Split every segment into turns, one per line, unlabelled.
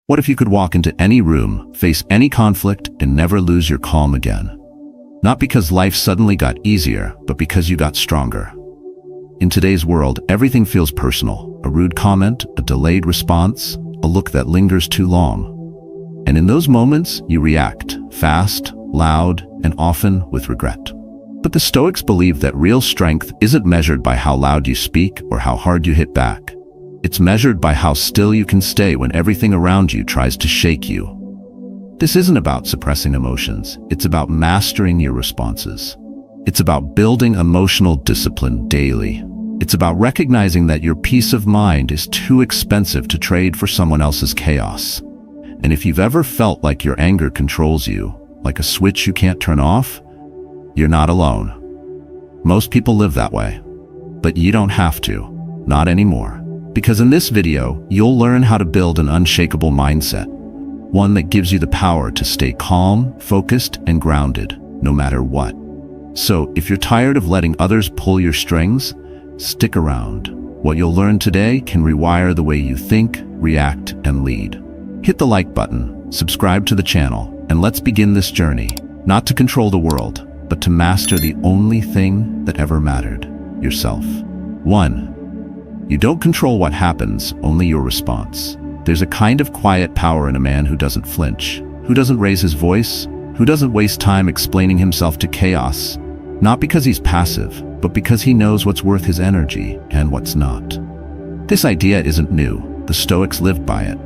What if you could walk into any room, face any conflict, and never lose your calm again? Not because life suddenly got easier, but because you got stronger. In today's world, everything feels personal. A rude comment, a delayed response, a look that lingers too long. And in those moments, you react, fast, loud, and often with regret. But the Stoics believe that real strength isn't measured by how loud you speak or how hard you hit back. It's measured by how still you can stay when everything around you tries to shake you. This isn't about suppressing emotions. It's about mastering your responses. It's about building emotional discipline daily. It's about recognizing that your peace of mind is too expensive to trade for someone else's chaos. And if you've ever felt like your anger controls you, like a switch you can't turn off, you're not alone. Most people live that way. But you don't have to. Not anymore. Because in this video, you'll learn how to build an unshakable mindset. One that gives you the power to stay calm, focused, and grounded, no matter what. So, if you're tired of letting others pull your strings, stick around. What you'll learn today can rewire the way you think, react, and lead. Hit the like button, subscribe to the channel, and let's begin this journey, not to control the world, but to master the only thing that ever mattered, yourself. 1. You don't control what happens, only your response. There's a kind of quiet power in a man who doesn't flinch, who doesn't raise his voice, who doesn't waste time explaining himself to chaos, not because he's passive, but because he knows what's worth his energy and what's not. This idea isn't new. The Stoics lived by it.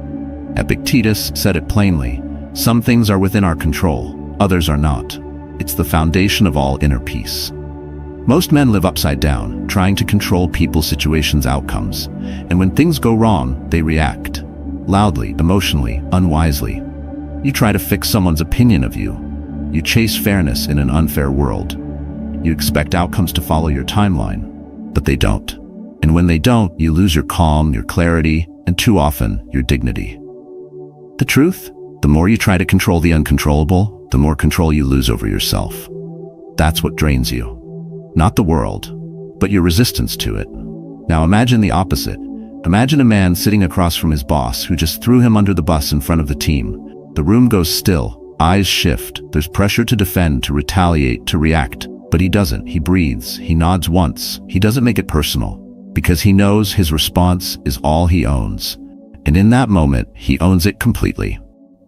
Epictetus said it plainly: some things are within our control, others are not. It's the foundation of all inner peace. Most men live upside down, trying to control people, situations, outcomes. And when things go wrong, they react. Loudly, emotionally, unwisely. You try to fix someone's opinion of you. You chase fairness in an unfair world. You expect outcomes to follow your timeline, but they don't. And when they don't, you lose your calm, your clarity, and too often, your dignity. The truth? The more you try to control the uncontrollable, the more control you lose over yourself. That's what drains you. Not the world, but your resistance to it. Now imagine the opposite. Imagine a man sitting across from his boss who just threw him under the bus in front of the team. The room goes still, eyes shift, there's pressure to defend, to retaliate, to react. But he doesn't. He breathes, he nods once. He doesn't make it personal, because he knows his response is all he owns. And in that moment, he owns it completely.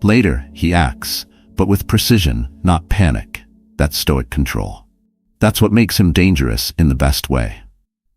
Later, he acts, but with precision, not panic. That's Stoic control. That's what makes him dangerous in the best way.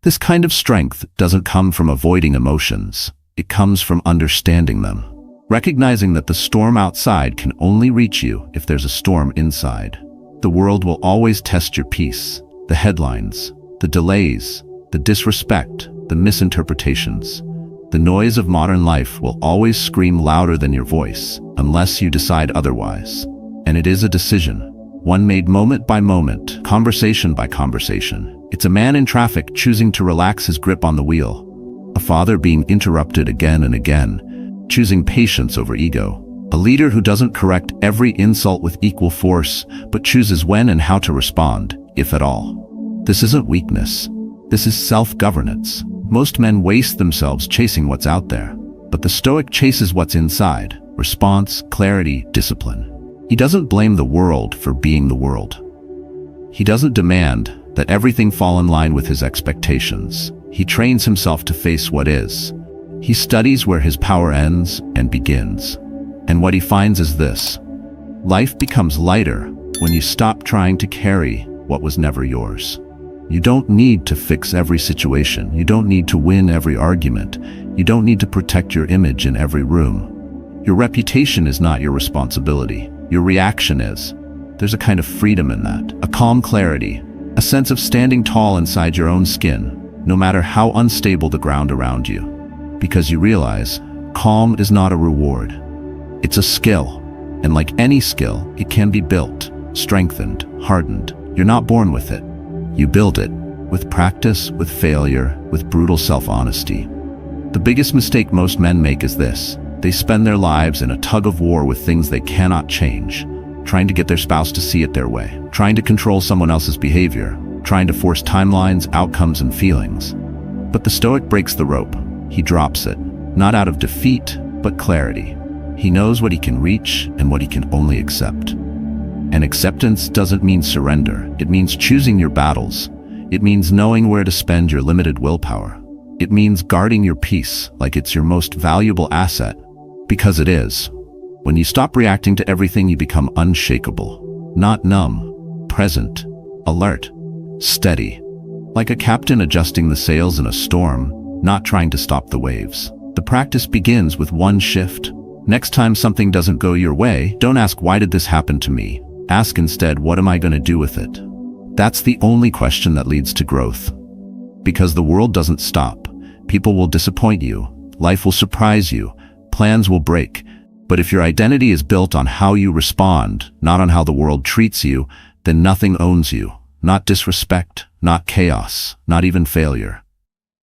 This kind of strength doesn't come from avoiding emotions. It comes from understanding them. Recognizing that the storm outside can only reach you if there's a storm inside. The world will always test your peace. The headlines, the delays, the disrespect, the misinterpretations. The noise of modern life will always scream louder than your voice, unless you decide otherwise. And it is a decision. One made moment by moment, conversation by conversation. It's a man in traffic choosing to relax his grip on the wheel. A father being interrupted again and again, choosing patience over ego. A leader who doesn't correct every insult with equal force, but chooses when and how to respond, if at all. This isn't weakness. This is self-governance. Most men waste themselves chasing what's out there, but the Stoic chases what's inside: response, clarity, discipline. He doesn't blame the world for being the world. He doesn't demand that everything fall in line with his expectations. He trains himself to face what is. He studies where his power ends and begins. And what he finds is this: life becomes lighter when you stop trying to carry what was never yours. You don't need to fix every situation. You don't need to win every argument. You don't need to protect your image in every room. Your reputation is not your responsibility. Your reaction is. There's a kind of freedom in that, a calm clarity, a sense of standing tall inside your own skin, no matter how unstable the ground around you. Because you realize, calm is not a reward. It's a skill, and like any skill, it can be built, strengthened, hardened. You're not born with it. You build it, with practice, with failure, with brutal self-honesty. The biggest mistake most men make is this: they spend their lives in a tug-of-war with things they cannot change, trying to get their spouse to see it their way, trying to control someone else's behavior, trying to force timelines, outcomes, and feelings. But the Stoic breaks the rope. He drops it, not out of defeat, but clarity. He knows what he can reach and what he can only accept. And acceptance doesn't mean surrender. It means choosing your battles. It means knowing where to spend your limited willpower. It means guarding your peace like it's your most valuable asset, because it is. When you stop reacting to everything, you become unshakable, not numb, present, alert, steady, like a captain adjusting the sails in a storm, not trying to stop the waves. The practice begins with one shift. Next time something doesn't go your way, don't ask, why did this happen to me? Ask instead, what am I going to do with it? That's the only question that leads to growth. Because the world doesn't stop. People will disappoint you. Life will surprise you. Plans will break. But if your identity is built on how you respond, not on how the world treats you, then nothing owns you. Not disrespect, not chaos, not even failure.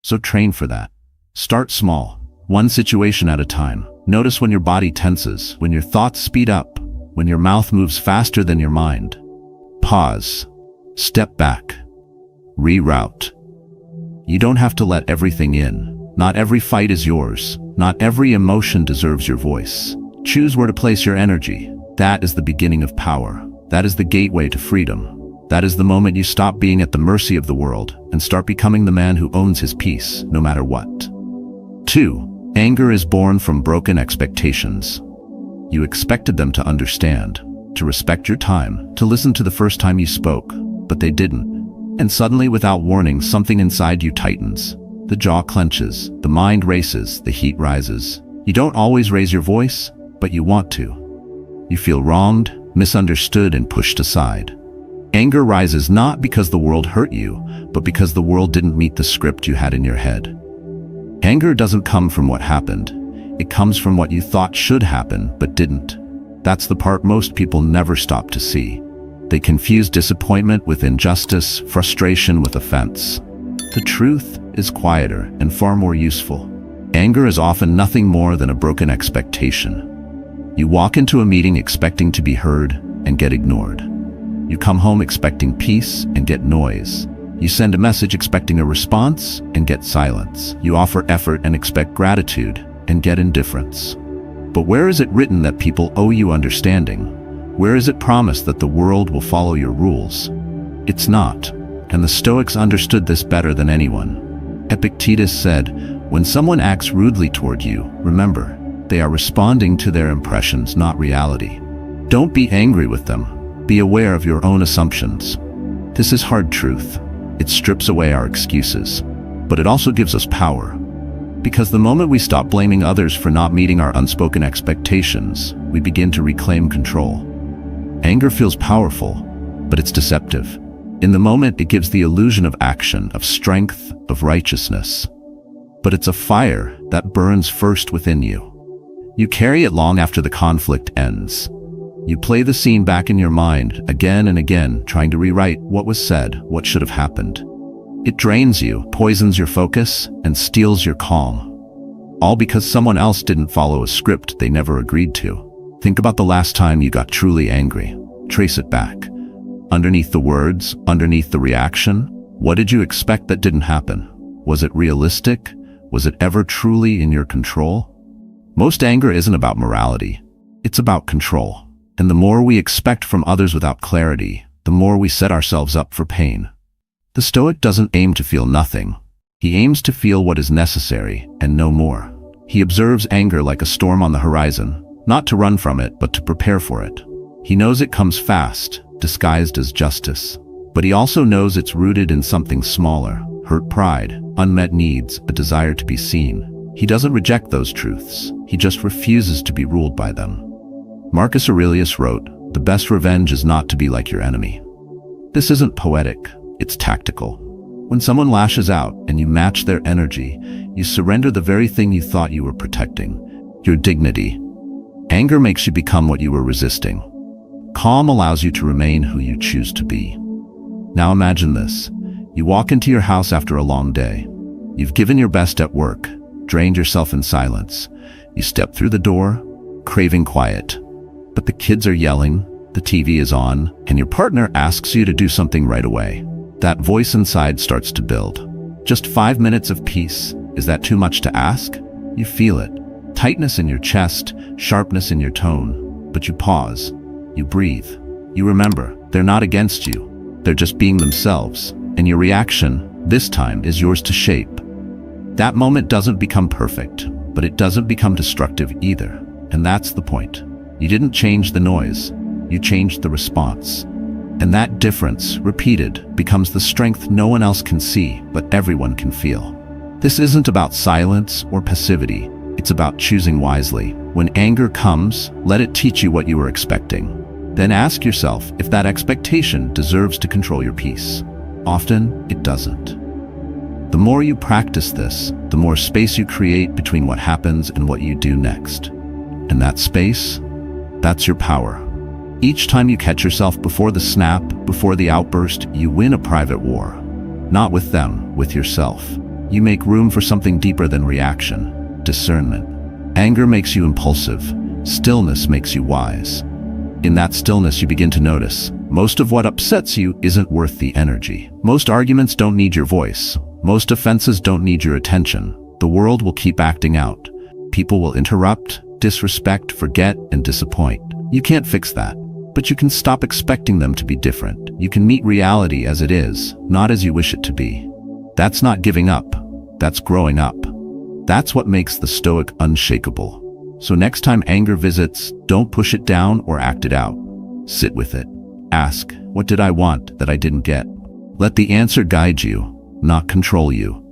So train for that. Start small, one situation at a time. Notice when your body tenses, when your thoughts speed up, when your mouth moves faster than your mind. Pause. Step back. Reroute. You don't have to let everything in. Not every fight is yours. Not every emotion deserves your voice. Choose where to place your energy. That is the beginning of power. That is the gateway to freedom. That is the moment you stop being at the mercy of the world and start becoming the man who owns his peace, no matter what. 2. Anger is born from broken expectations. You expected them to understand, to respect your time, to listen to the first time you spoke, but they didn't. And suddenly, without warning, something inside you tightens. The jaw clenches, the mind races, the heat rises. You don't always raise your voice, but you want to. You feel wronged, misunderstood, and pushed aside. Anger rises not because the world hurt you, but because the world didn't meet the script you had in your head. Anger doesn't come from what happened. It comes from what you thought should happen, but didn't. That's the part most people never stop to see. They confuse disappointment with injustice, frustration with offense. The truth is quieter and far more useful. Anger is often nothing more than a broken expectation. You walk into a meeting expecting to be heard and get ignored. You come home expecting peace and get noise. You send a message expecting a response and get silence. You offer effort and expect gratitude and get indifference. But where is it written that people owe you understanding? Where is it promised that the world will follow your rules? It's not, and the Stoics understood this better than anyone. Epictetus said, when someone acts rudely toward you, remember, they are responding to their impressions, not reality. Don't be angry with them. Be aware of your own assumptions. This is hard truth. It strips away our excuses, but it also gives us power. Because the moment we stop blaming others for not meeting our unspoken expectations, we begin to reclaim control. Anger feels powerful, but it's deceptive. In the moment, it gives the illusion of action, of strength, of righteousness. But it's a fire that burns first within you. You carry it long after the conflict ends. You play the scene back in your mind again and again, trying to rewrite what was said, what should have happened. It drains you, poisons your focus, and steals your calm. All because someone else didn't follow a script they never agreed to. Think about the last time you got truly angry. Trace it back. Underneath the words, underneath the reaction, what did you expect that didn't happen? Was it realistic? Was it ever truly in your control? Most anger isn't about morality. It's about control. And the more we expect from others without clarity, the more we set ourselves up for pain. The Stoic doesn't aim to feel nothing. He aims to feel what is necessary and no more. He observes anger like a storm on the horizon, not to run from it, but to prepare for it. He knows it comes fast, disguised as justice. But he also knows it's rooted in something smaller, hurt pride, unmet needs, a desire to be seen. He doesn't reject those truths. He just refuses to be ruled by them. Marcus Aurelius wrote, "The best revenge is not to be like your enemy." This isn't poetic, it's tactical. When someone lashes out and you match their energy, you surrender the very thing you thought you were protecting, your dignity. Anger makes you become what you were resisting. Calm allows you to remain who you choose to be. Now imagine this. You walk into your house after a long day. You've given your best at work, drained yourself in silence. You step through the door, craving quiet. But the kids are yelling, the TV is on, and your partner asks you to do something right away. That voice inside starts to build. Just 5 minutes of peace. Is that too much to ask? You feel it. tightness in your chest, sharpness in your tone. But you pause, you breathe, you remember, they're not against you, they're just being themselves, and your reaction, this time, is yours to shape. That moment doesn't become perfect, but it doesn't become destructive either, and that's the point. You didn't change the noise, you changed the response. And that difference, repeated, becomes the strength no one else can see, but everyone can feel. This isn't about silence or passivity, it's about choosing wisely. When anger comes, let it teach you what you were expecting. Then ask yourself if that expectation deserves to control your peace. Often, it doesn't. The more you practice this, the more space you create between what happens and what you do next. And that space, that's your power. Each time you catch yourself before the snap, before the outburst, you win a private war. Not with them, with yourself. You make room for something deeper than reaction, discernment. Anger makes you impulsive. Stillness makes you wise. In that stillness, you begin to notice, most of what upsets you isn't worth the energy. Most arguments don't need your voice. Most offenses don't need your attention. The world will keep acting out. People will interrupt, disrespect, forget, and disappoint. You can't fix that. But you can stop expecting them to be different. You can meet reality as it is, not as you wish it to be. That's not giving up. That's growing up. That's what makes the Stoic unshakable. So next time anger visits, don't push it down or act it out. Sit with it. Ask, what did I want that I didn't get? Let the answer guide you, not control you.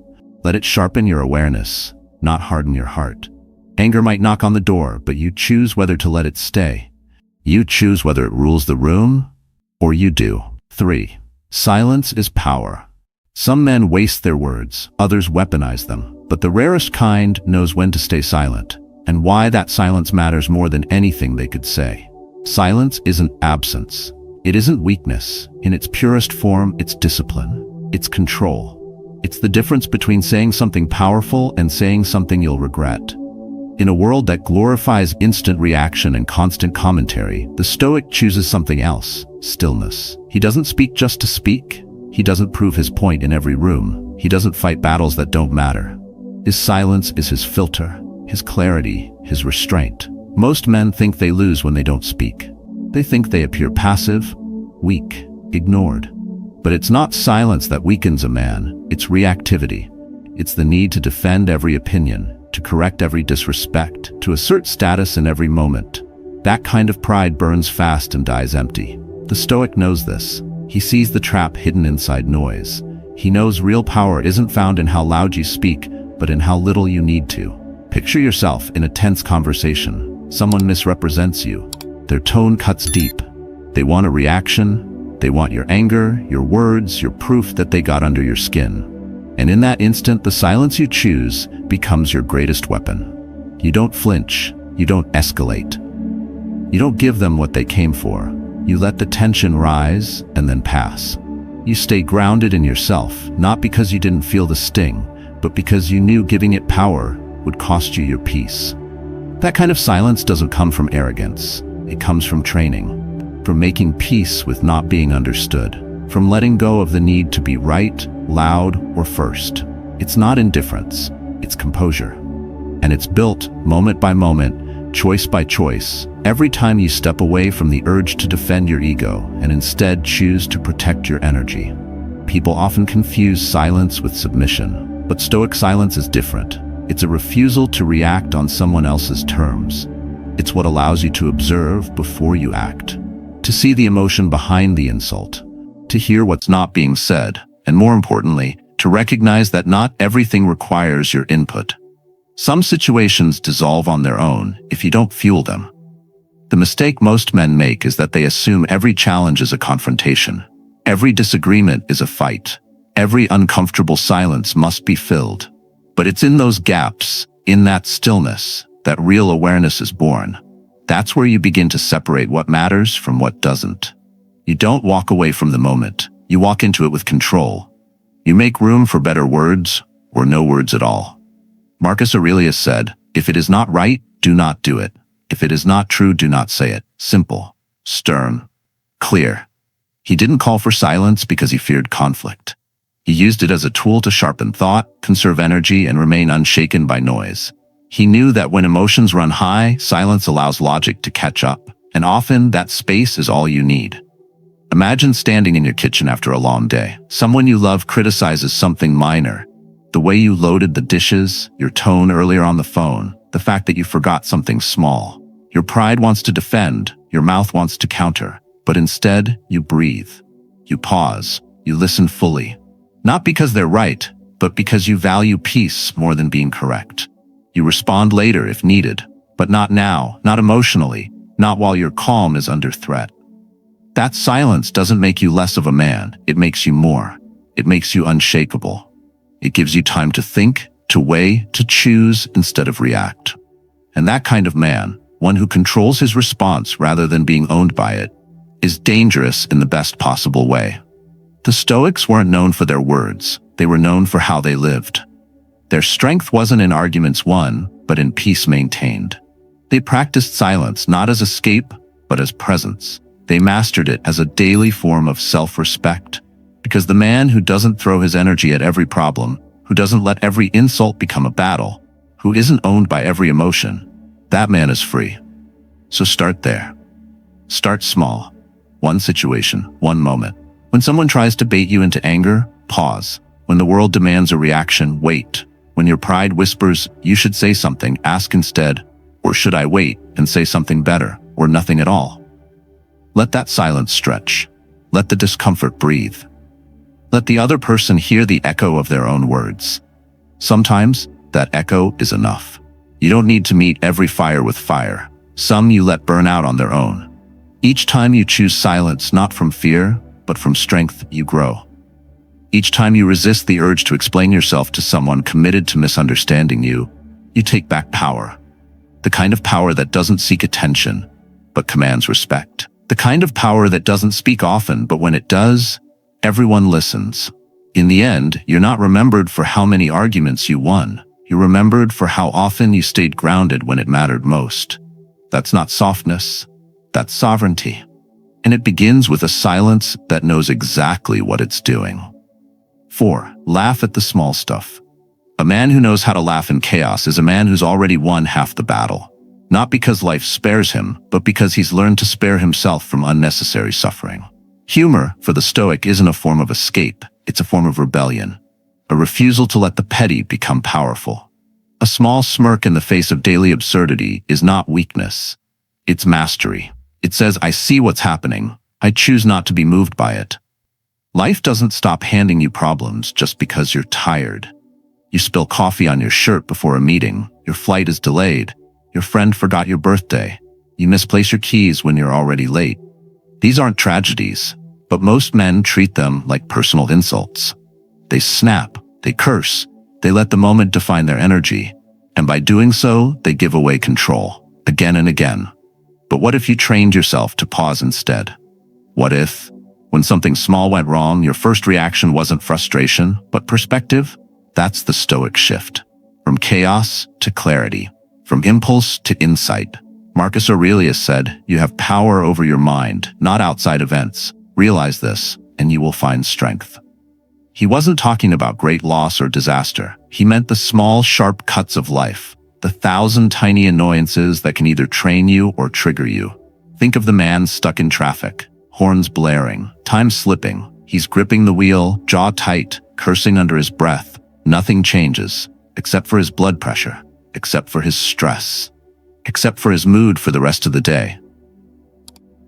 Let it sharpen your awareness, not harden your heart. Anger might knock on the door, but you choose whether to let it stay. You choose whether it rules the room, or you do. 3. Silence is power. Some men waste their words, others weaponize them, but the rarest kind knows when to stay silent, and why that silence matters more than anything they could say. Silence isn't absence. It isn't weakness. In its purest form, it's discipline. It's control. It's the difference between saying something powerful and saying something you'll regret. In a world that glorifies instant reaction and constant commentary, the Stoic chooses something else, stillness. He doesn't speak just to speak. He doesn't prove his point in every room. He doesn't fight battles that don't matter. His silence is his filter, his clarity, his restraint. Most men think they lose when they don't speak. They think they appear passive, weak, ignored. But it's not silence that weakens a man, it's reactivity. It's the need to defend every opinion, to correct every disrespect, to assert status in every moment. That kind of pride burns fast and dies empty. The Stoic knows this. He sees the trap hidden inside noise. He knows real power isn't found in how loud you speak, but in how little you need to. Picture yourself in a tense conversation. Someone misrepresents you. Their tone cuts deep. They want a reaction. They want your anger, your words, your proof that they got under your skin. And in that instant, the silence you choose becomes your greatest weapon. You don't flinch. You don't escalate. You don't give them what they came for. You let the tension rise and then pass. You stay grounded in yourself, not because you didn't feel the sting, but because you knew giving it power would cost you your peace. That kind of silence doesn't come from arrogance. It comes from training, from making peace with not being understood, from letting go of the need to be right, loud, or first. It's not indifference, it's composure. And it's built moment by moment, choice by choice, every time you step away from the urge to defend your ego and instead choose to protect your energy. People often confuse silence with submission, but Stoic silence is different. It's a refusal to react on someone else's terms. It's what allows you to observe before you act, to see the emotion behind the insult, to hear what's not being said, and more importantly, to recognize that not everything requires your input. Some situations dissolve on their own if you don't fuel them. The mistake most men make is that they assume every challenge is a confrontation. Every disagreement is a fight. Every uncomfortable silence must be filled. But it's in those gaps, in that stillness, that real awareness is born. That's where you begin to separate what matters from what doesn't. You don't walk away from the moment. You walk into it with control. You make room for better words or no words at all. Marcus Aurelius said, "If it is not right, do not do it. If it is not true, do not say it." Simple, stern, clear. He didn't call for silence because he feared conflict. He used it as a tool to sharpen thought, conserve energy, and remain unshaken by noise. He knew that when emotions run high, silence allows logic to catch up, and often that space is all you need. Imagine standing in your kitchen after a long day. Someone you love criticizes something minor. The way you loaded the dishes, your tone earlier on the phone, the fact that you forgot something small. Your pride wants to defend, your mouth wants to counter, but instead you breathe. You pause, you listen fully. Not because they're right, but because you value peace more than being correct. You respond later if needed, but not now, not emotionally, not while your calm is under threat. That silence doesn't make you less of a man, it makes you more. It makes you unshakable. It gives you time to think, to weigh, to choose instead of react. And that kind of man, one who controls his response rather than being owned by it, is dangerous in the best possible way. The Stoics weren't known for their words, they were known for how they lived. Their strength wasn't in arguments won, but in peace maintained. They practiced silence not as escape, but as presence. They mastered it as a daily form of self-respect. Because the man who doesn't throw his energy at every problem, who doesn't let every insult become a battle, who isn't owned by every emotion, that man is free. So start there. Start small. One situation, one moment. When someone tries to bait you into anger, pause. When the world demands a reaction, wait. When your pride whispers, you should say something, ask instead, or should I wait and say something better, or nothing at all? Let that silence stretch. Let the discomfort breathe. Let the other person hear the echo of their own words. Sometimes, that echo is enough. You don't need to meet every fire with fire. Some you let burn out on their own. Each time you choose silence not from fear, but from strength, you grow. Each time you resist the urge to explain yourself to someone committed to misunderstanding you, you take back power. The kind of power that doesn't seek attention, but commands respect. The kind of power that doesn't speak often, but when it does, everyone listens. In the end, you're not remembered for how many arguments you won. You're remembered for how often you stayed grounded when it mattered most. That's not softness, that's sovereignty. And it begins with a silence that knows exactly what it's doing. 4. Laugh at the small stuff. A man who knows how to laugh in chaos is a man who's already won half the battle. Not because life spares him, but because he's learned to spare himself from unnecessary suffering. Humor, for the Stoic, isn't a form of escape, it's a form of rebellion. A refusal to let the petty become powerful. A small smirk in the face of daily absurdity is not weakness, it's mastery. It says, I see what's happening, I choose not to be moved by it. Life doesn't stop handing you problems just because you're tired. You spill coffee on your shirt before a meeting, your flight is delayed, your friend forgot your birthday, you misplace your keys when you're already late. These aren't tragedies, but most men treat them like personal insults. They snap, they curse, they let the moment define their energy, and by doing so, they give away control, again and again. But what if you trained yourself to pause instead? What if, when something small went wrong, your first reaction wasn't frustration, but perspective? That's the Stoic shift. From chaos to clarity. From impulse to insight. Marcus Aurelius said, you have power over your mind, not outside events. Realize this, and you will find strength. He wasn't talking about great loss or disaster. He meant the small, sharp cuts of life. The 1,000 tiny annoyances that can either train you or trigger you. Think of the man stuck in traffic. Horns blaring, time slipping. He's gripping the wheel, jaw tight, cursing under his breath. Nothing changes, except for his blood pressure, except for his stress, except for his mood for the rest of the day.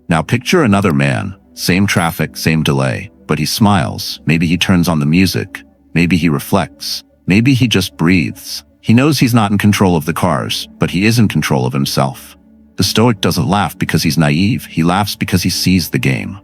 Now picture another man, same traffic, same delay, but he smiles. Maybe he turns on the music. Maybe he reflects. Maybe he just breathes. He knows he's not in control of the cars, but he is in control of himself. The Stoic doesn't laugh because he's naive, he laughs because he sees the game.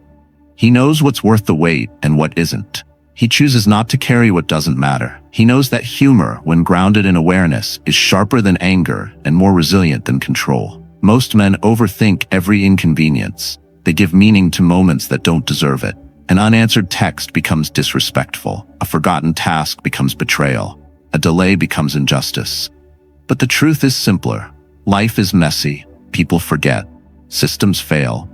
He knows what's worth the wait and what isn't. He chooses not to carry what doesn't matter. He knows that humor, when grounded in awareness, is sharper than anger and more resilient than control. Most men overthink every inconvenience. They give meaning to moments that don't deserve it. An unanswered text becomes disrespectful. A forgotten task becomes betrayal. A delay becomes injustice. But the truth is simpler. Life is messy. People forget. Systems fail.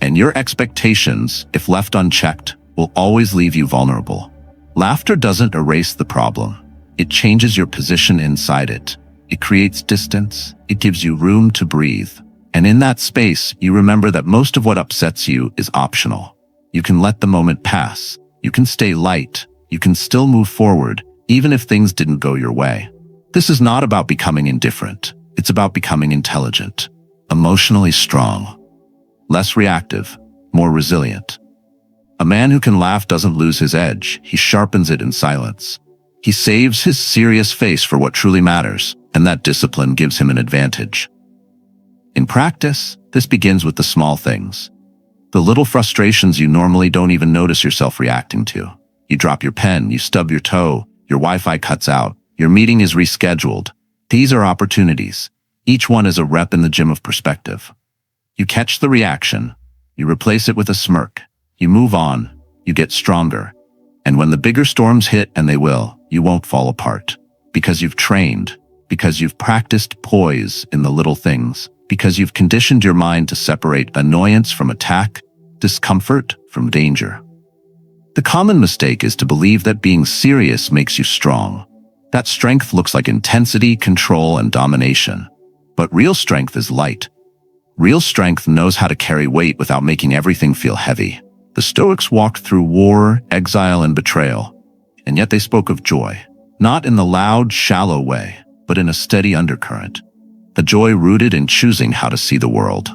And your expectations, if left unchecked, will always leave you vulnerable. Laughter doesn't erase the problem. It changes your position inside it. It creates distance. It gives you room to breathe. And in that space, you remember that most of what upsets you is optional. You can let the moment pass. You can stay light. You can still move forward, even if things didn't go your way. This is not about becoming indifferent. It's about becoming intelligent, emotionally strong, less reactive, more resilient. A man who can laugh doesn't lose his edge. He sharpens it in silence. He saves his serious face for what truly matters, and that discipline gives him an advantage. In practice, this begins with the small things. The little frustrations you normally don't even notice yourself reacting to. You drop your pen, you stub your toe, your Wi-Fi cuts out, your meeting is rescheduled. These are opportunities. Each one is a rep in the gym of perspective. You catch the reaction. You replace it with a smirk. You move on. You get stronger. And when the bigger storms hit, and they will, you won't fall apart. Because you've trained. Because you've practiced poise in the little things. Because you've conditioned your mind to separate annoyance from attack, discomfort from danger. The common mistake is to believe that being serious makes you strong. That strength looks like intensity, control, and domination. But real strength is light. Real strength knows how to carry weight without making everything feel heavy. The Stoics walked through war, exile, and betrayal. And yet they spoke of joy. Not in the loud, shallow way, but in a steady undercurrent. A joy rooted in choosing how to see the world.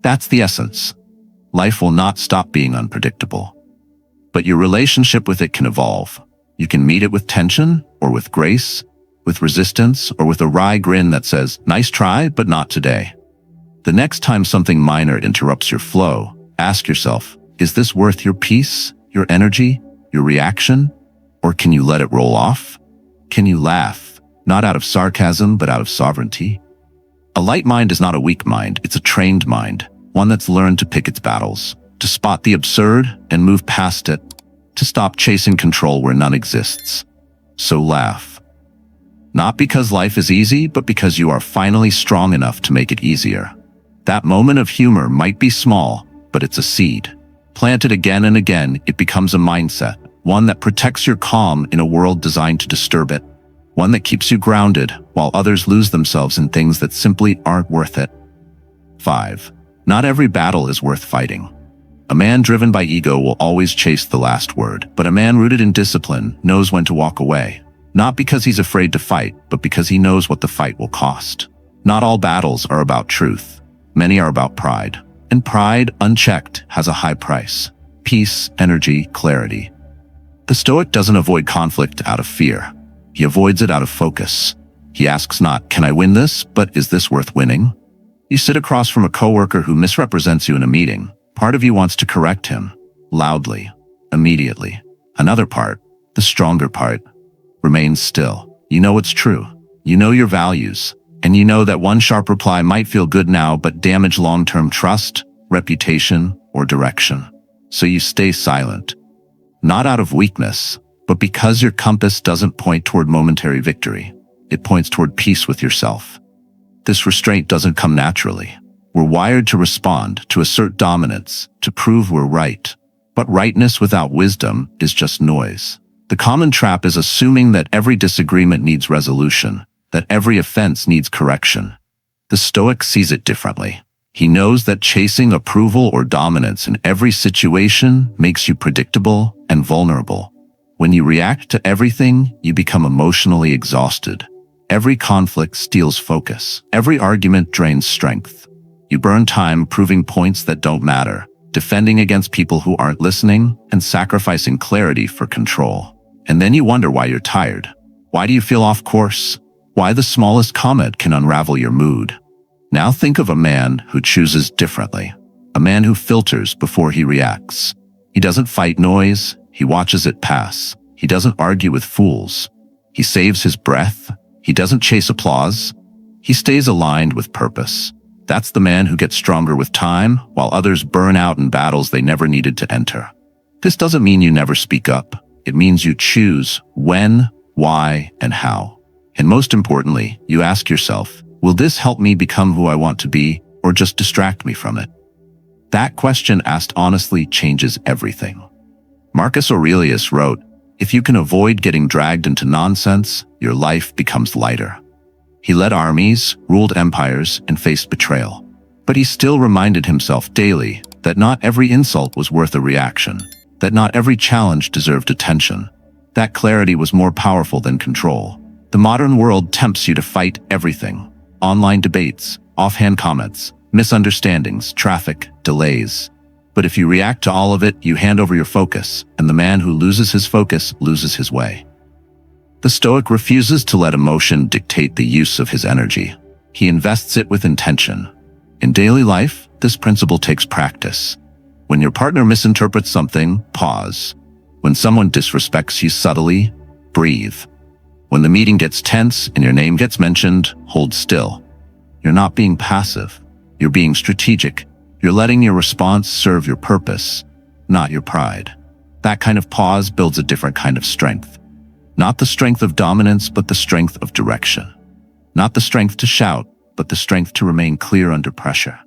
That's the essence. Life will not stop being unpredictable. But your relationship with it can evolve. You can meet it with tension, or with grace, with resistance, or with a wry grin that says, "Nice try, but not today." The next time something minor interrupts your flow, ask yourself, is this worth your peace, your energy, your reaction? Or can you let it roll off? Can you laugh, not out of sarcasm, but out of sovereignty? A light mind is not a weak mind, it's a trained mind, one that's learned to pick its battles, to spot the absurd and move past it, to stop chasing control where none exists. So laugh. Not because life is easy, but because you are finally strong enough to make it easier. That moment of humor might be small, but it's a seed. Planted again and again, it becomes a mindset, one that protects your calm in a world designed to disturb it, one that keeps you grounded while others lose themselves in things that simply aren't worth it. 5. Not every battle is worth fighting. A man driven by ego will always chase the last word, but a man rooted in discipline knows when to walk away. Not because he's afraid to fight, but because he knows what the fight will cost. Not all battles are about truth. Many are about pride. And pride, unchecked, has a high price. Peace, energy, clarity. The Stoic doesn't avoid conflict out of fear. He avoids it out of focus. He asks not, "Can I win this?" but "Is this worth winning?" You sit across from a coworker who misrepresents you in a meeting. Part of you wants to correct him, loudly, immediately. Another part, the stronger part, remains still. You know it's true. You know your values. And you know that one sharp reply might feel good now but damage long-term trust, reputation, or direction. So you stay silent. Not out of weakness, but because your compass doesn't point toward momentary victory. It points toward peace with yourself. This restraint doesn't come naturally. We're wired to respond, to assert dominance, to prove we're right. But rightness without wisdom is just noise. The common trap is assuming that every disagreement needs resolution, that every offense needs correction. The Stoic sees it differently. He knows that chasing approval or dominance in every situation makes you predictable and vulnerable. When you react to everything, you become emotionally exhausted. Every conflict steals focus. Every argument drains strength. You burn time proving points that don't matter, defending against people who aren't listening, and sacrificing clarity for control. And then you wonder why you're tired. Why do you feel off course? Why the smallest comment can unravel your mood. Now think of a man who chooses differently. A man who filters before he reacts. He doesn't fight noise, he watches it pass. He doesn't argue with fools. He saves his breath. He doesn't chase applause. He stays aligned with purpose. That's the man who gets stronger with time, while others burn out in battles they never needed to enter. This doesn't mean you never speak up. It means you choose when, why, and how. And most importantly, you ask yourself, will this help me become who I want to be, or just distract me from it? That question asked honestly changes everything. Marcus Aurelius wrote, "If you can avoid getting dragged into nonsense, your life becomes lighter." He led armies, ruled empires, and faced betrayal. But he still reminded himself daily that not every insult was worth a reaction, that not every challenge deserved attention. That clarity was more powerful than control. The modern world tempts you to fight everything. Online debates, offhand comments, misunderstandings, traffic, delays. But if you react to all of it, you hand over your focus, and the man who loses his focus loses his way. The Stoic refuses to let emotion dictate the use of his energy. He invests it with intention. In daily life, this principle takes practice. When your partner misinterprets something, pause. When someone disrespects you subtly, breathe. When the meeting gets tense and your name gets mentioned, hold still. You're not being passive. You're being strategic. You're letting your response serve your purpose, not your pride. That kind of pause builds a different kind of strength. Not the strength of dominance, but the strength of direction. Not the strength to shout, but the strength to remain clear under pressure.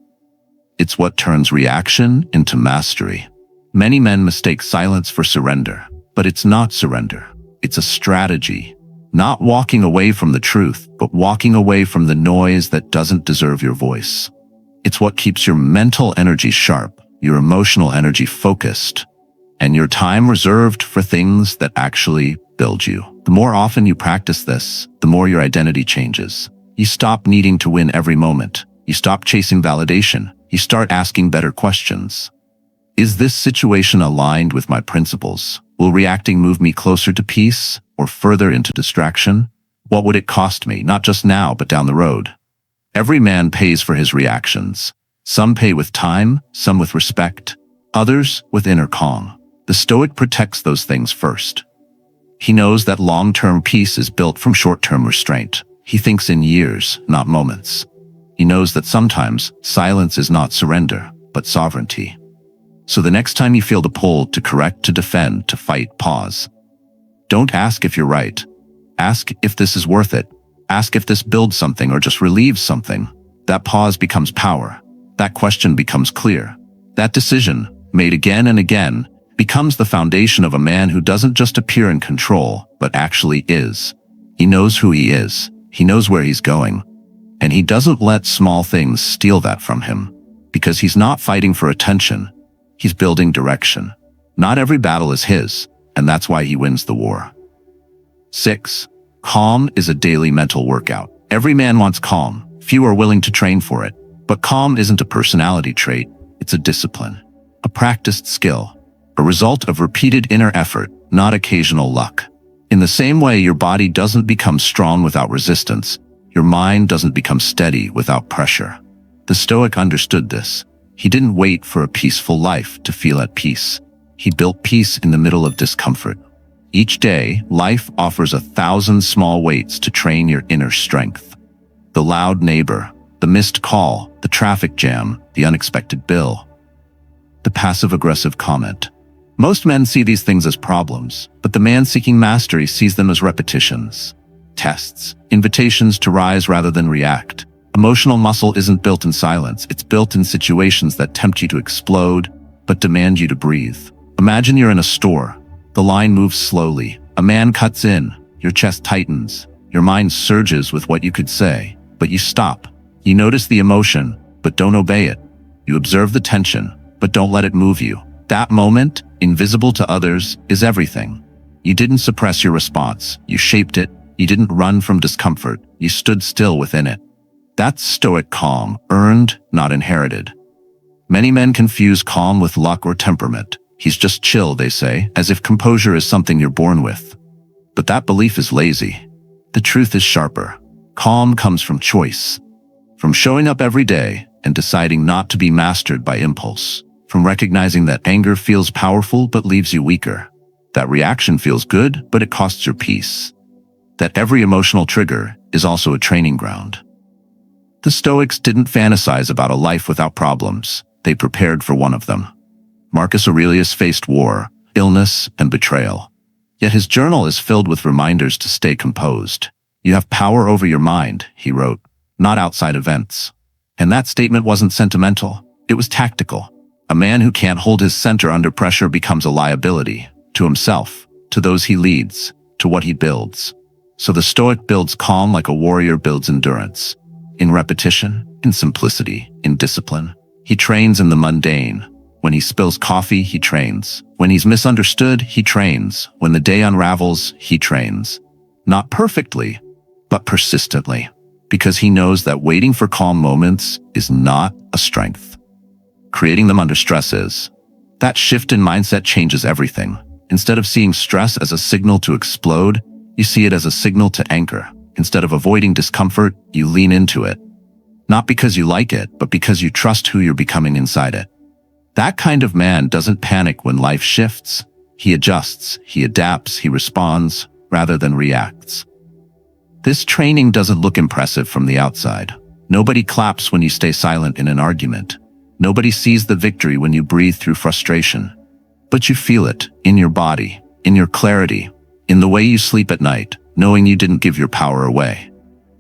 It's what turns reaction into mastery. Many men mistake silence for surrender, but it's not surrender. It's a strategy. Not walking away from the truth, but walking away from the noise that doesn't deserve your voice. It's what keeps your mental energy sharp, your emotional energy focused, and your time reserved for things that actually build you. The more often you practice this, the more your identity changes. You stop needing to win every moment. You stop chasing validation. You start asking better questions. Is this situation aligned with my principles? Will reacting move me closer to peace or further into distraction? What would it cost me, not just now, but down the road? Every man pays for his reactions. Some pay with time, some with respect, others with inner calm. The Stoic protects those things first. He knows that long-term peace is built from short-term restraint. He thinks in years, not moments. He knows that sometimes silence is not surrender, but sovereignty. So the next time you feel the pull to correct, to defend, to fight, pause. Don't ask if you're right. Ask if this is worth it. Ask if this builds something or just relieves something. That pause becomes power. That question becomes clear. That decision, made again and again, becomes the foundation of a man who doesn't just appear in control, but actually is. He knows who he is. He knows where he's going. And he doesn't let small things steal that from him. Because he's not fighting for attention. He's building direction. Not every battle is his, and that's why he wins the war. 6. Calm is a daily mental workout. Every man wants calm. Few are willing to train for it. But calm isn't a personality trait. It's a discipline. A practiced skill. A result of repeated inner effort, not occasional luck. In the same way your body doesn't become strong without resistance, your mind doesn't become steady without pressure. The Stoic understood this. He didn't wait for a peaceful life to feel at peace. He built peace in the middle of discomfort. Each day, life offers 1,000 small weights to train your inner strength. The loud neighbor, the missed call, the traffic jam, the unexpected bill, the passive-aggressive comment. Most men see these things as problems, but the man seeking mastery sees them as repetitions, tests, invitations to rise rather than react. Emotional muscle isn't built in silence, it's built in situations that tempt you to explode, but demand you to breathe. Imagine you're in a store. The line moves slowly. A man cuts in. Your chest tightens. Your mind surges with what you could say, but you stop. You notice the emotion, but don't obey it. You observe the tension, but don't let it move you. That moment, invisible to others, is everything. You didn't suppress your response. You shaped it. You didn't run from discomfort. You stood still within it. That's Stoic calm, earned, not inherited. Many men confuse calm with luck or temperament. He's just chill, they say, as if composure is something you're born with. But that belief is lazy. The truth is sharper. Calm comes from choice. From showing up every day and deciding not to be mastered by impulse. From recognizing that anger feels powerful but leaves you weaker. That reaction feels good, but it costs your peace. That every emotional trigger is also a training ground. The Stoics didn't fantasize about a life without problems. They prepared for one of them. Marcus Aurelius faced war, illness, and betrayal. Yet his journal is filled with reminders to stay composed. You have power over your mind, he wrote, not outside events. And that statement wasn't sentimental. It was tactical. A man who can't hold his center under pressure becomes a liability, to himself, to those he leads, to what he builds. So the Stoic builds calm like a warrior builds endurance. In repetition, in simplicity, in discipline. He trains in the mundane. When he spills coffee, he trains. When he's misunderstood, he trains. When the day unravels, he trains. Not perfectly, but persistently. Because he knows that waiting for calm moments is not a strength. Creating them under stress is. That shift in mindset changes everything. Instead of seeing stress as a signal to explode, you see it as a signal to anchor. Instead of avoiding discomfort, you lean into it. Not because you like it, but because you trust who you're becoming inside it. That kind of man doesn't panic when life shifts. He adjusts, he adapts, he responds, rather than reacts. This training doesn't look impressive from the outside. Nobody claps when you stay silent in an argument. Nobody sees the victory when you breathe through frustration. But you feel it, in your body, in your clarity, in the way you sleep at night, knowing you didn't give your power away.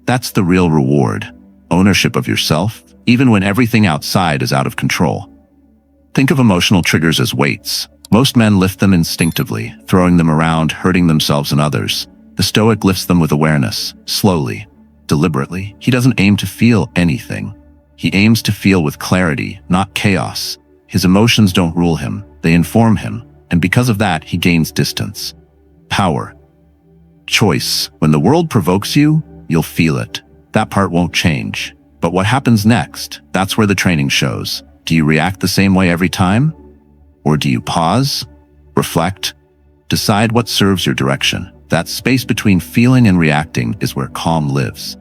That's the real reward. Ownership of yourself, even when everything outside is out of control. Think of emotional triggers as weights. Most men lift them instinctively, throwing them around, hurting themselves and others. The Stoic lifts them with awareness, slowly, deliberately. He doesn't aim to feel anything. He aims to feel with clarity, not chaos. His emotions don't rule him, they inform him, and because of that, he gains distance. Power. Choice. When the world provokes you, you'll feel it. That part won't change. But what happens next? That's where the training shows. Do you react the same way every time? Or do you pause, reflect, decide what serves your direction? That space between feeling and reacting is where calm lives.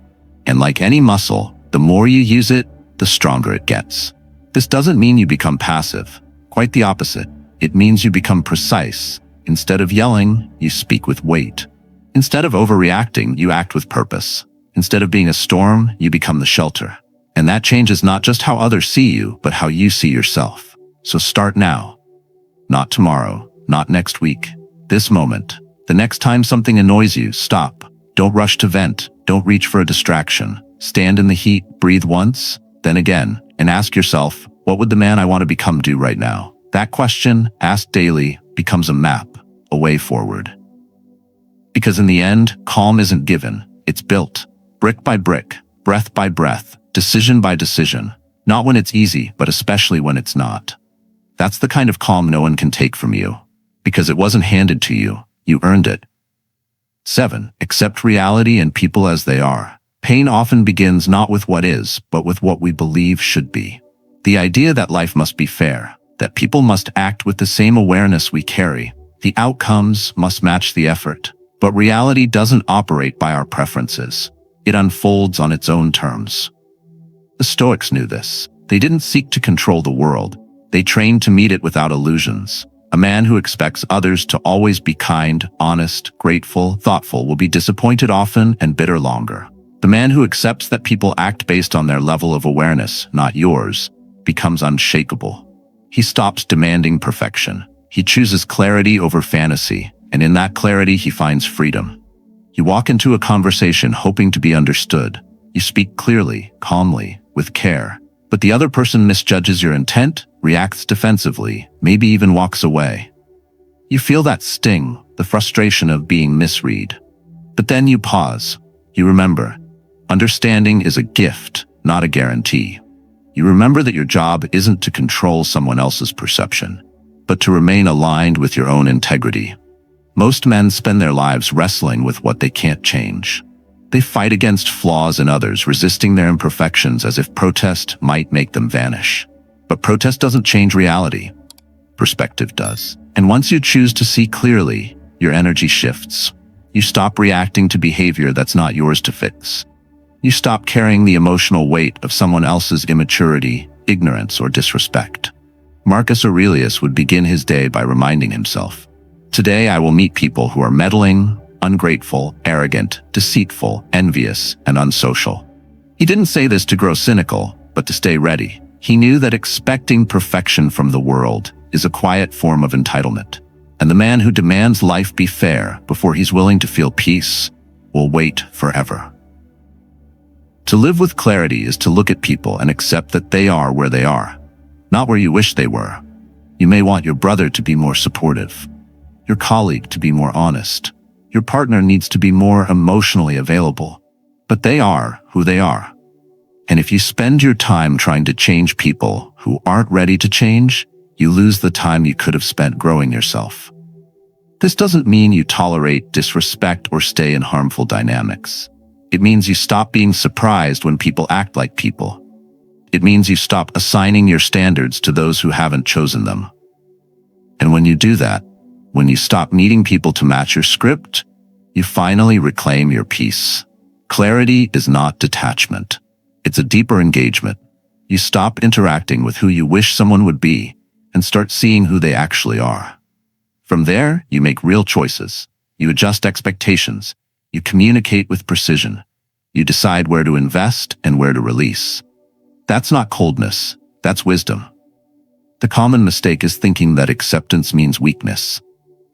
And like any muscle, the more you use it, the stronger it gets. This doesn't mean you become passive. Quite the opposite. It means you become precise. Instead of yelling, you speak with weight. Instead of overreacting, you act with purpose. Instead of being a storm, you become the shelter. And that changes not just how others see you, but how you see yourself. So start now. Not tomorrow, not next week. This moment. The next time something annoys you, stop. Don't rush to vent. Don't reach for a distraction. Stand in the heat, breathe once, then again, and ask yourself, what would the man I want to become do right now? That question, asked daily, becomes a map, a way forward. Because in the end, calm isn't given, it's built. Brick by brick, breath by breath, decision by decision. Not when it's easy, but especially when it's not. That's the kind of calm no one can take from you. Because it wasn't handed to you, you earned it. 7. Accept reality and people as they are. Pain often begins not with what is, but with what we believe should be. The idea that life must be fair, that people must act with the same awareness we carry, the outcomes must match the effort. But reality doesn't operate by our preferences. It unfolds on its own terms. The Stoics knew this. They didn't seek to control the world. They trained to meet it without illusions. A man who expects others to always be kind, honest, grateful, thoughtful will be disappointed often and bitter longer. The man who accepts that people act based on their level of awareness, not yours, becomes unshakable. He stops demanding perfection. He chooses clarity over fantasy, and in that clarity he finds freedom. You walk into a conversation hoping to be understood. You speak clearly, calmly, with care. But the other person misjudges your intent, reacts defensively, maybe even walks away. You feel that sting, the frustration of being misread. But then you pause. You remember, understanding is a gift, not a guarantee. You remember that your job isn't to control someone else's perception, but to remain aligned with your own integrity. Most men spend their lives wrestling with what they can't change. They fight against flaws in others, resisting their imperfections as if protest might make them vanish. But protest doesn't change reality. Perspective does. And once you choose to see clearly, your energy shifts. You stop reacting to behavior that's not yours to fix. You stop carrying the emotional weight of someone else's immaturity, ignorance, or disrespect. Marcus Aurelius would begin his day by reminding himself, "Today I will meet people who are meddling, ungrateful, arrogant, deceitful, envious, and unsocial." He didn't say this to grow cynical, but to stay ready. He knew that expecting perfection from the world is a quiet form of entitlement. And the man who demands life be fair before he's willing to feel peace will wait forever. To live with clarity is to look at people and accept that they are where they are, not where you wish they were. You may want your brother to be more supportive, your colleague to be more honest, Your partner needs to be more emotionally available. But they are who they are. And if you spend your time trying to change people who aren't ready to change, you lose the time you could have spent growing yourself. This doesn't mean you tolerate disrespect or stay in harmful dynamics. It means you stop being surprised when people act like people. It means you stop assigning your standards to those who haven't chosen them. And when you do that, when you stop needing people to match your script, you finally reclaim your peace. Clarity is not detachment. It's a deeper engagement. You stop interacting with who you wish someone would be and start seeing who they actually are. From there, you make real choices. You adjust expectations. You communicate with precision. You decide where to invest and where to release. That's not coldness. That's wisdom. The common mistake is thinking that acceptance means weakness.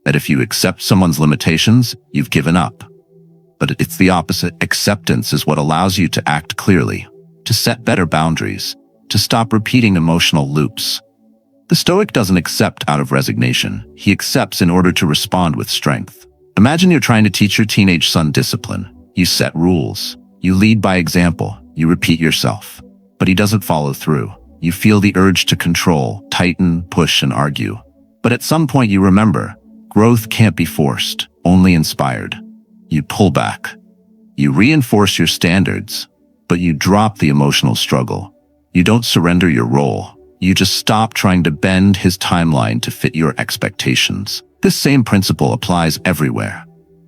That if you accept someone's limitations, you've given up. But it's the opposite. Acceptance is what allows you to act clearly, to set better boundaries, to stop repeating emotional loops. The Stoic doesn't accept out of resignation. He accepts in order to respond with strength. Imagine you're trying to teach your teenage son discipline. You set rules. You lead by example. You repeat yourself. But he doesn't follow through. You feel the urge to control, tighten, push, and argue. But at some point you remember, growth can't be forced, only inspired. You pull back. You reinforce your standards, but you drop the emotional struggle. You don't surrender your role. You just stop trying to bend his timeline to fit your expectations. This same principle applies everywhere.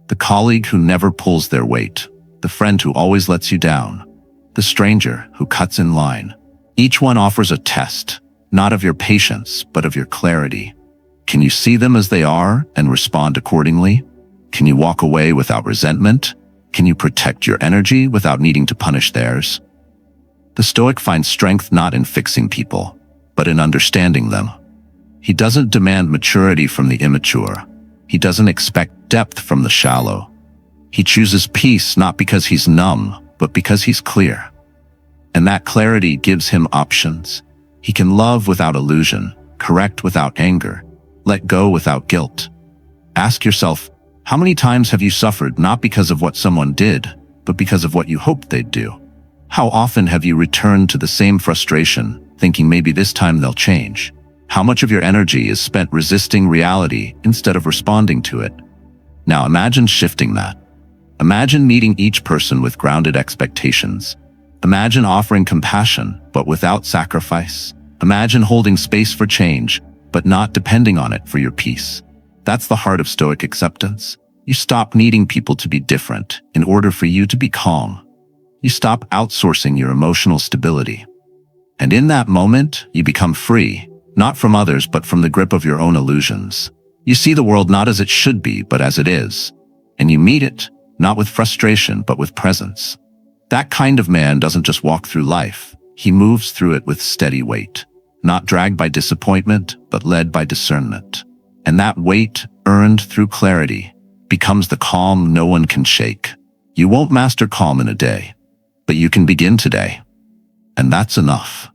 The colleague who never pulls their weight, the friend who always lets you down, the stranger who cuts in line. Each one offers a test, not of your patience, but of your clarity. Can you see them as they are and respond accordingly? Can you walk away without resentment? Can you protect your energy without needing to punish theirs? The Stoic finds strength not in fixing people, but in understanding them. He doesn't demand maturity from the immature. He doesn't expect depth from the shallow. He chooses peace not because he's numb, but because he's clear. And that clarity gives him options. He can love without illusion, correct without anger, let go without guilt. Ask yourself, how many times have you suffered not because of what someone did, but because of what you hoped they'd do? How often have you returned to the same frustration, thinking maybe this time they'll change? How much of your energy is spent resisting reality instead of responding to it? Now imagine shifting that. Imagine meeting each person with grounded expectations. Imagine offering compassion, but without sacrifice. Imagine holding space for change, but not depending on it for your peace. That's the heart of Stoic acceptance. You stop needing people to be different in order for you to be calm. You stop outsourcing your emotional stability. And in that moment, you become free, not from others, but from the grip of your own illusions. You see the world not as it should be, but as it is. And you meet it, not with frustration, but with presence. That kind of man doesn't just walk through life. He moves through it with steady weight, not dragged by disappointment, but led by discernment. And that weight, earned through clarity, becomes the calm no one can shake. You won't master calm in a day, but you can begin today. And that's enough.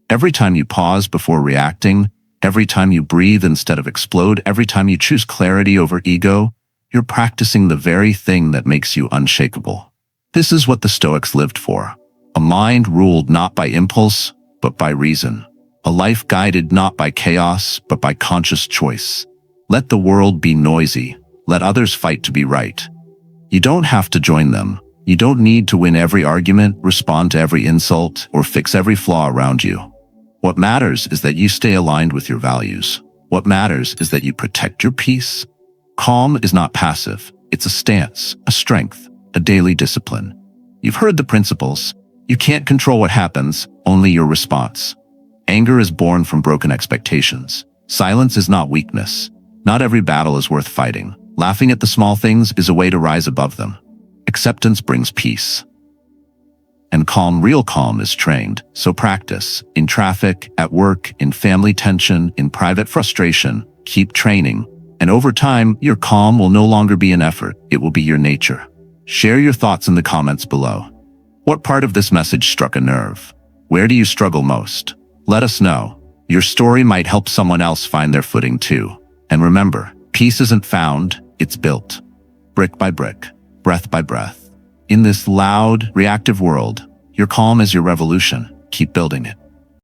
Every time you pause before reacting, every time you breathe instead of explode, every time you choose clarity over ego, you're practicing the very thing that makes you unshakable. This is what the Stoics lived for. A mind ruled not by impulse, but by reason. A life guided not by chaos, but by conscious choice. Let the world be noisy. Let others fight to be right. You don't have to join them. You don't need to win every argument, respond to every insult, or fix every flaw around you. What matters is that you stay aligned with your values. What matters is that you protect your peace. Calm is not passive. It's a stance, a strength, a daily discipline. You've heard the principles. You can't control what happens, only your response. Anger is born from broken expectations. Silence is not weakness. Not every battle is worth fighting. Laughing at the small things is a way to rise above them. Acceptance brings peace. And calm, real calm, is trained, so practice. In traffic, at work, in family tension, in private frustration, keep training. And over time, your calm will no longer be an effort, it will be your nature. Share your thoughts in the comments below. What part of this message struck a nerve? Where do you struggle most? Let us know. Your story might help someone else find their footing too. And remember, peace isn't found, it's built. brick by brick, breath by breath. In this loud, reactive world, your calm is your revolution. Keep building it.